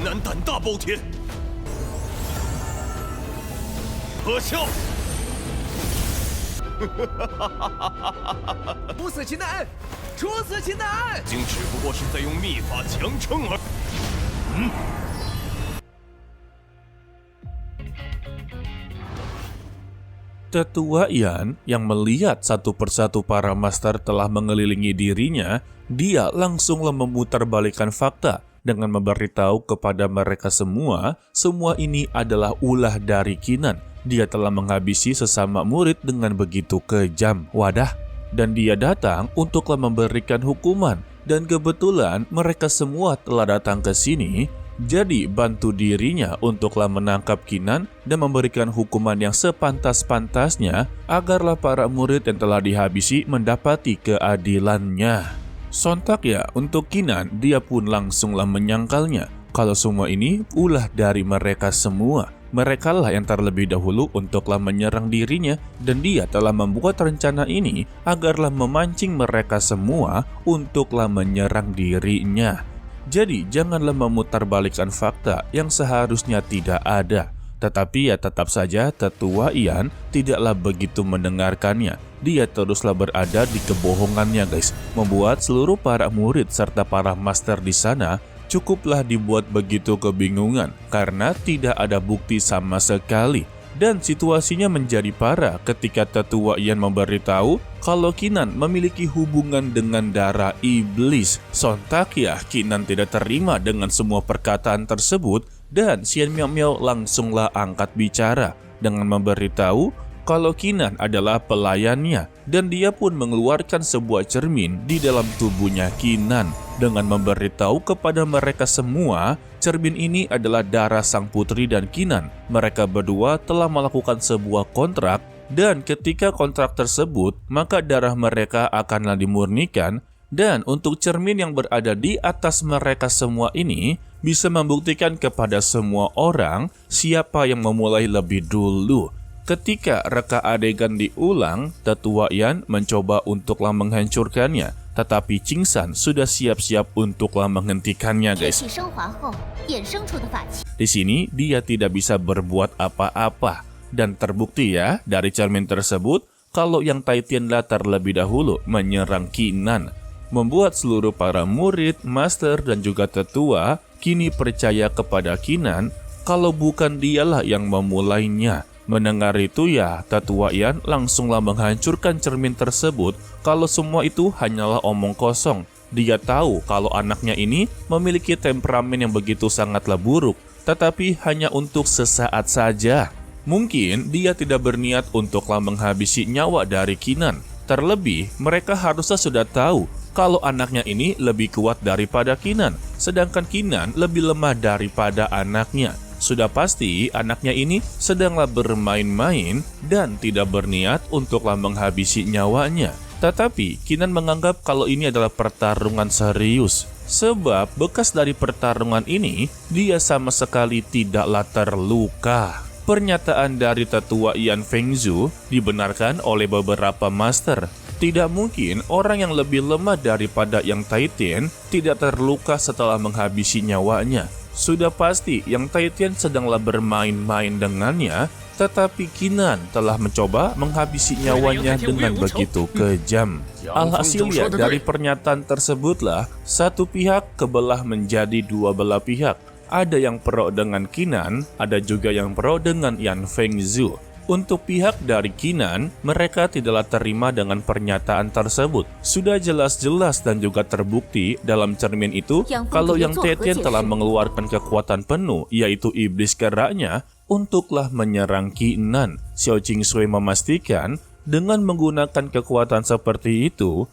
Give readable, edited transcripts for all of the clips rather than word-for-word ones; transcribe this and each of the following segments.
南胆大包天，可笑！不死其难，处死其难。竟只不过是在用秘法强撑而……Tetua Yan yang melihat satu persatu para master telah mengelilingi dirinya, dia langsunglah memutarbalikkan fakta dengan memberitahu kepada mereka semua ini adalah ulah dari Qinan. Dia telah menghabisi sesama murid dengan begitu kejam. Wadah, dan dia datang untuklah memberikan hukuman. Dan kebetulan mereka semua telah datang ke sini, jadi bantu dirinya untuklah menangkap Qinan dan memberikan hukuman yang sepantas-pantasnya agarlah para murid yang telah dihabisi mendapati keadilannya. Sontak ya untuk Qinan, dia pun langsunglah menyangkalnya kalau semua ini ulah dari mereka semua. Merekalah yang terlebih dahulu untuklah menyerang dirinya dan dia telah membuat rencana ini agarlah memancing mereka semua untuklah menyerang dirinya. Jadi janganlah memutarbalikkan fakta yang seharusnya tidak ada. Tetapi ya tetap saja Tetua Yan tidaklah begitu mendengarkannya. Dia teruslah berada di kebohongannya guys, membuat seluruh para murid serta para master di sana cukuplah dibuat begitu kebingungan karena tidak ada bukti sama sekali. Dan situasinya menjadi parah ketika Tetua Yan memberitahu kalau Qinan memiliki hubungan dengan darah iblis. Sontak ya Qinan tidak terima dengan semua perkataan tersebut dan Xian Miao Miao langsunglah angkat bicara dengan memberitahu kalau Qinan adalah pelayannya dan dia pun mengeluarkan sebuah cermin di dalam tubuhnya Qinan dengan memberitahu kepada mereka semua cermin ini adalah darah sang putri dan Qinan. Mereka berdua telah melakukan sebuah kontrak dan ketika kontrak tersebut maka darah mereka akanlah dimurnikan dan untuk cermin yang berada di atas mereka semua ini bisa membuktikan kepada semua orang siapa yang memulai lebih dulu. Ketika reka adegan diulang, Tetua Yan mencoba untuklah menghancurkannya, tetapi Qingsan sudah siap-siap untuklah menghentikannya guys. Di sini dia tidak bisa berbuat apa-apa dan terbukti ya dari cermin tersebut kalau yang Taitianlah terlebih dahulu menyerang Qinan, membuat seluruh para murid, master dan juga tetua kini percaya kepada Qinan kalau bukan dialah yang memulainya. Mendengar itu ya, Tetua Yan langsunglah menghancurkan cermin tersebut kalau semua itu hanyalah omong kosong. Dia tahu kalau anaknya ini memiliki temperamen yang begitu sangatlah buruk, tetapi hanya untuk sesaat saja. Mungkin dia tidak berniat untuklah menghabisi nyawa dari Qinan. Terlebih, mereka harusnya sudah tahu kalau anaknya ini lebih kuat daripada Qinan, sedangkan Qinan lebih lemah daripada anaknya. Sudah pasti anaknya ini sedanglah bermain-main dan tidak berniat untuklah menghabisi nyawanya. Tetapi Qinan menganggap kalau ini adalah pertarungan serius. Sebab bekas dari pertarungan ini dia sama sekali tidaklah terluka. Pernyataan dari Tetua Yan Fengzhu dibenarkan oleh beberapa master. Tidak mungkin orang yang lebih lemah daripada yang Taitian tidak terluka setelah menghabisi nyawanya. Sudah pasti yang Taitian sedanglah bermain-main dengannya, tetapi Qinan telah mencoba menghabisi nyawanya dengan begitu kejam. Alhasil ya dari pernyataan tersebutlah satu pihak kebelah menjadi dua belah pihak. Ada yang pro dengan Qinan, ada juga yang pro dengan Yan Fengzhu. Untuk pihak dari Qinan, mereka tidaklah terima dengan pernyataan tersebut. Sudah jelas-jelas dan juga terbukti dalam cermin itu kalau yang Taitian telah mengeluarkan kekuatan penuh, yaitu iblis keraknya, untuklah menyerang Qinan. Xiao Qingsui memastikan dengan menggunakan kekuatan seperti itu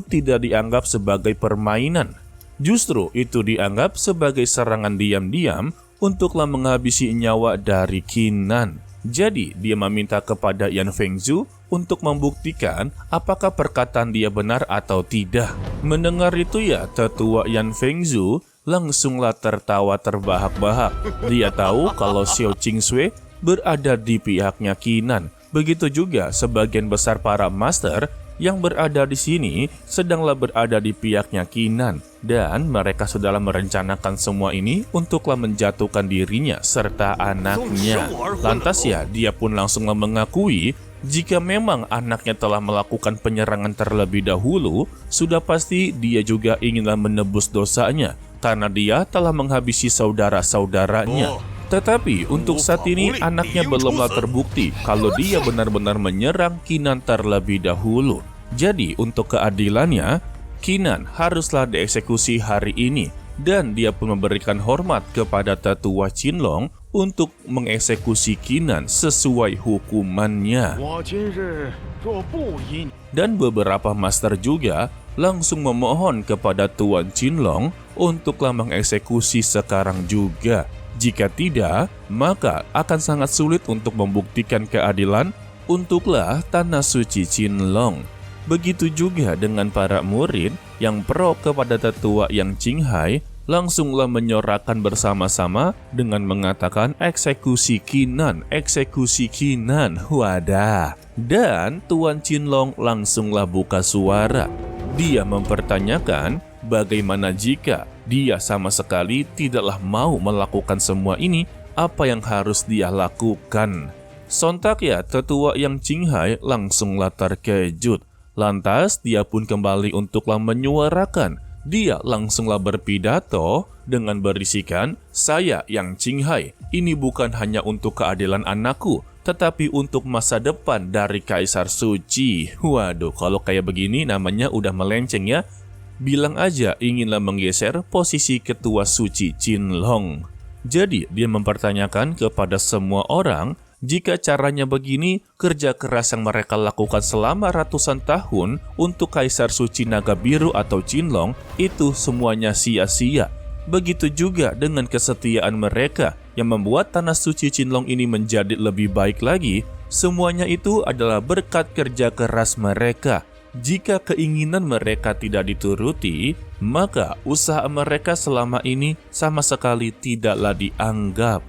tidak dianggap sebagai permainan. Justru itu dianggap sebagai serangan diam-diam untuklah menghabisi nyawa dari Qinan. Jadi dia meminta kepada Yan Fengzhu untuk membuktikan apakah perkataan dia benar atau tidak. Mendengar itu ya Tetua Yan Fengzhu langsunglah tertawa terbahak-bahak. Dia tahu kalau Xiao Qingsui berada di pihaknya Qinan. Begitu juga sebagian besar para master yang berada di sini sedanglah berada di pihaknya Qinan. Dan mereka sudahlah merencanakan semua ini untuklah menjatuhkan dirinya serta anaknya. Lantas ya, dia pun langsunglah mengakui jika memang anaknya telah melakukan penyerangan terlebih dahulu, sudah pasti dia juga inginlah menebus dosanya karena dia telah menghabisi saudara-saudaranya. Tetapi untuk saat ini anaknya belumlah terbukti kalau dia benar-benar menyerang Qinan terlebih dahulu. Jadi untuk keadilannya, Qinan haruslah dieksekusi hari ini, dan dia pun memberikan hormat kepada tetua Qinlong untuk mengeksekusi Qinan sesuai hukumannya. Dan beberapa master juga langsung memohon kepada Tuan Qinlong untuklah mengeksekusi sekarang juga. Jika tidak, maka akan sangat sulit untuk membuktikan keadilan untuklah Tanah Suci Qinlong. Begitu juga dengan para murid yang pro kepada tetua yang Qinghai langsunglah menyorakan bersama-sama dengan mengatakan eksekusi Qinan, eksekusi Qinan. Wadah. Dan Tuan Qinlong langsunglah buka suara. Dia mempertanyakan bagaimana jika dia sama sekali tidaklah mau melakukan semua ini, apa yang harus dia lakukan. Sontak ya, tetua yang Qinghai langsunglah terkejut. Lantas dia pun kembali untuklah menyuarakan. Dia langsunglah berpidato dengan berisikan, "Saya yang Qinghai, ini bukan hanya untuk keadilan anakku, tetapi untuk masa depan dari Kaisar Suci." Waduh, kalau kayak begini namanya udah melenceng ya. Bilang aja inginlah menggeser posisi ketua Suci Qinlong. Jadi dia mempertanyakan kepada semua orang, jika caranya begini, kerja keras yang mereka lakukan selama ratusan tahun untuk Kaisar Suci Naga Biru atau Qinlong, itu semuanya sia-sia. Begitu juga dengan kesetiaan mereka yang membuat Tanah Suci Qinlong ini menjadi lebih baik lagi. Semuanya itu adalah berkat kerja keras mereka. Jika keinginan mereka tidak dituruti, maka usaha mereka selama ini sama sekali tidaklah dianggap.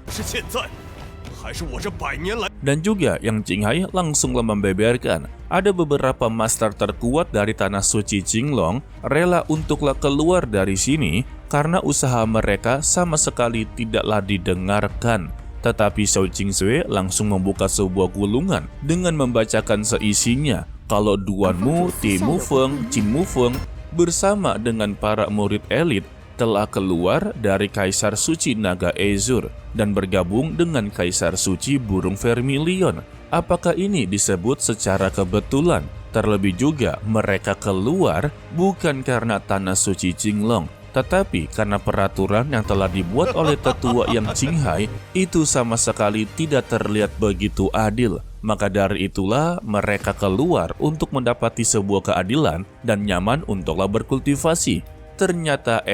Dan juga yang Qinghai langsunglah membeberkan, ada beberapa master terkuat dari Tanah Suci Qinlong rela untuklah keluar dari sini karena usaha mereka sama sekali tidaklah didengarkan. Tetapi Shou Qingsui langsung membuka sebuah gulungan dengan membacakan seisinya kalau Duan Mu, Ti Mu Feng, Qin Mu Feng bersama dengan para murid elit telah keluar dari Kaisar Suci Naga Azur dan bergabung dengan Kaisar Suci Burung Vermilion. Apakah ini disebut secara kebetulan? Terlebih juga mereka keluar bukan karena Tanah Suci Qinlong, tetapi karena peraturan yang telah dibuat oleh tetua yang Qinghai itu sama sekali tidak terlihat begitu adil. Maka dari itulah mereka keluar untuk mendapati sebuah keadilan dan nyaman untuklah berkultivasi. Ternyata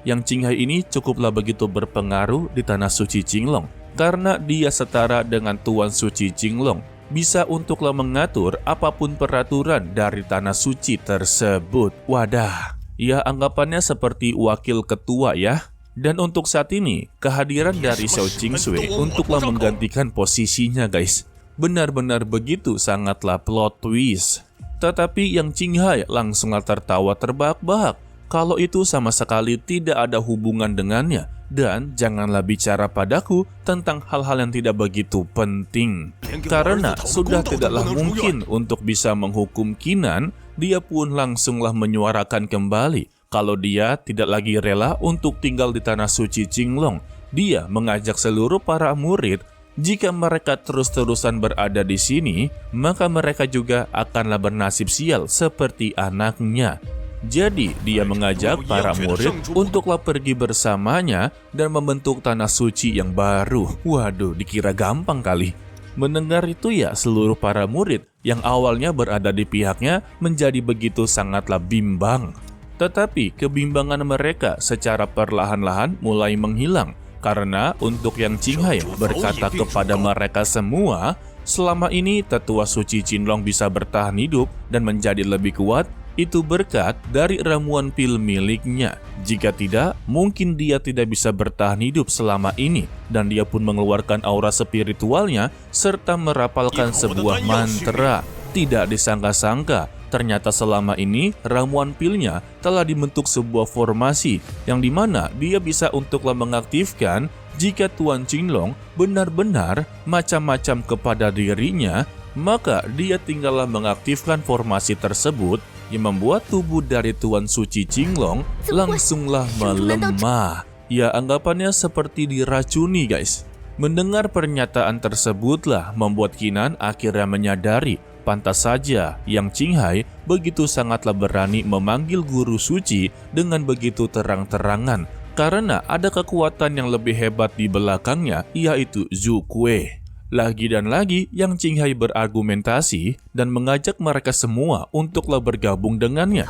yang Qinghai ini cukuplah begitu berpengaruh di Tanah Suci Qinlong karena dia setara dengan Tuan Suci Qinlong, bisa untuklah mengatur apapun peraturan dari Tanah Suci tersebut. Wadah, ya anggapannya seperti wakil ketua ya. Dan untuk saat ini, kehadiran dari Shou Qingsui untuklah menggantikan posisinya guys. Benar-benar begitu sangatlah plot twist. Tetapi yang Qinghai langsunglah tertawa terbahak-bahak kalau itu sama sekali tidak ada hubungan dengannya. Dan janganlah bicara padaku tentang hal-hal yang tidak begitu penting. Karena sudah tidaklah mungkin untuk bisa menghukum Qinan, dia pun langsunglah menyuarakan kembali kalau dia tidak lagi rela untuk tinggal di Tanah Suci Qinlong. Dia mengajak seluruh para murid, jika mereka terus-terusan berada di sini, maka mereka juga akanlah bernasib sial seperti anaknya. Jadi dia mengajak para murid untuklah pergi bersamanya dan membentuk Tanah Suci yang baru. Waduh, dikira gampang kali. Mendengar itu ya, seluruh para murid yang awalnya berada di pihaknya menjadi begitu sangatlah bimbang. Tetapi kebimbangan mereka secara perlahan-lahan mulai menghilang karena untuk yang Qinghai berkata kepada mereka semua, selama ini tetua Suci Qinlong bisa bertahan hidup dan menjadi lebih kuat, itu berkat dari ramuan pil miliknya. Jika tidak, mungkin dia tidak bisa bertahan hidup selama ini. Dan dia pun mengeluarkan aura spiritualnya serta merapalkan sebuah mantra. Tidak disangka-sangka, ternyata selama ini ramuan pilnya telah dibentuk sebuah formasi yang dimana dia bisa untuklah mengaktifkan jika Tuan Qinglong benar-benar macam-macam kepada dirinya, maka dia tinggallah mengaktifkan formasi tersebut yang membuat tubuh dari Tuan Suci Qinglong langsunglah melemah. Ya, anggapannya seperti diracuni guys. Mendengar pernyataan tersebutlah membuat Qinan akhirnya menyadari pantas saja Yang Qinghai begitu sangatlah berani memanggil guru suci dengan begitu terang-terangan karena ada kekuatan yang lebih hebat di belakangnya, yaitu Zhu Kuei. Lagi dan lagi Yang Qinghai berargumentasi dan mengajak mereka semua untuklah bergabung dengannya.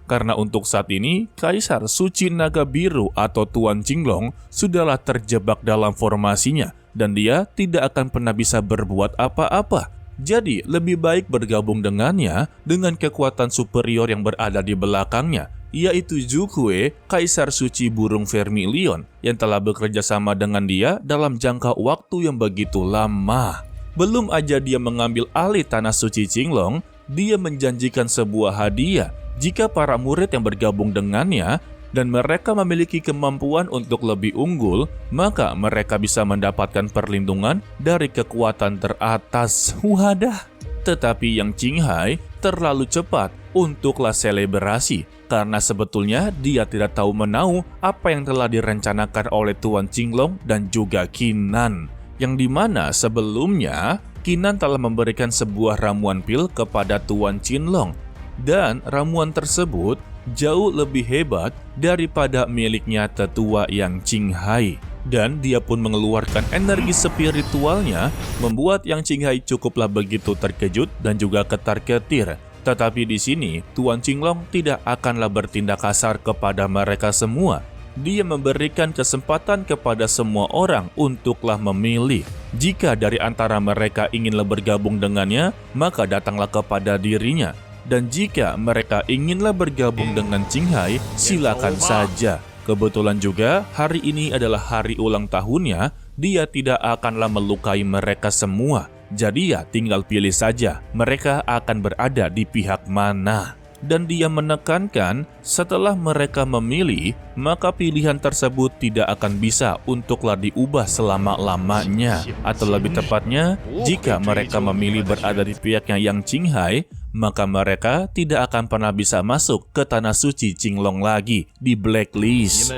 Karena untuk saat ini, Kaisar Suci Naga Biru atau Tuan Qinglong sudahlah terjebak dalam formasinya dan dia tidak akan pernah bisa berbuat apa-apa. Jadi, lebih baik bergabung dengannya dengan kekuatan superior yang berada di belakangnya, yaitu Zhu Kuei, Kaisar Suci Burung Vermilion, yang telah bekerja sama dengan dia dalam jangka waktu yang begitu lama. Belum aja dia mengambil alih tanah suci Qinglong, dia menjanjikan sebuah hadiah jika para murid yang bergabung dengannya dan mereka memiliki kemampuan untuk lebih unggul, maka mereka bisa mendapatkan perlindungan dari kekuatan teratas. Wadah. Tetapi Yang Qinghai terlalu cepat untuklah selebrasi, karena sebetulnya dia tidak tahu menau apa yang telah direncanakan oleh Tuan Qinglong dan juga Qinan, yang dimana sebelumnya Qinan telah memberikan sebuah ramuan pil kepada Tuan Qinglong, dan ramuan tersebut jauh lebih hebat daripada miliknya tetua Yang Qinghai. Dan dia pun mengeluarkan energi spiritualnya, membuat Yang Qinghai cukuplah begitu terkejut dan juga ketar-ketir. Tetapi di sini Tuan Qinglong tidak akanlah bertindak kasar kepada mereka semua. Dia memberikan kesempatan kepada semua orang untuklah memilih. Jika dari antara mereka inginlah bergabung dengannya, maka datanglah kepada dirinya. Dan jika mereka inginlah bergabung dengan Qinghai, silakan saja. Kebetulan juga hari ini adalah hari ulang tahunnya, dia tidak akanlah melukai mereka semua. Jadi ya tinggal pilih saja mereka akan berada di pihak mana. Dan dia menekankan setelah mereka memilih, maka pilihan tersebut tidak akan bisa untuklah diubah selama-lamanya. Atau lebih tepatnya, jika mereka memilih berada di pihaknya Yang Qinghai, maka mereka tidak akan pernah bisa masuk ke tanah suci Qinglong lagi, di blacklist.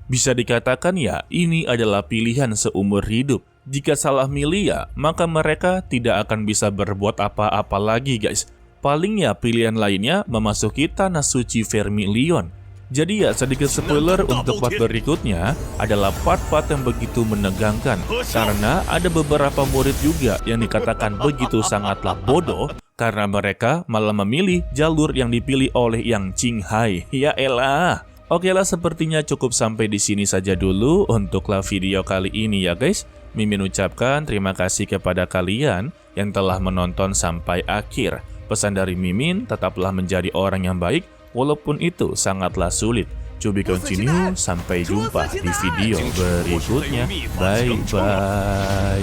Bisa dikatakan ya, ini adalah pilihan seumur hidup. Jika salah milih ya, maka mereka tidak akan bisa berbuat apa-apa lagi guys. Paling ya pilihan lainnya memasuki tanah suci Vermilion. Jadi ya sedikit spoiler untuk part berikutnya adalah part-part yang begitu menegangkan. Karena ada beberapa murid juga yang dikatakan begitu sangatlah bodoh karena mereka malah memilih jalur yang dipilih oleh Yang Qinghai. Ya elah. Oke lah, sepertinya cukup sampai di sini saja dulu untuklah video kali ini ya guys. Mimin ucapkan terima kasih kepada kalian yang telah menonton sampai akhir. Pesan dari Mimin, tetaplah menjadi orang yang baik, walaupun itu sangatlah sulit. To be continue, sampai jumpa di video berikutnya. Bye-bye.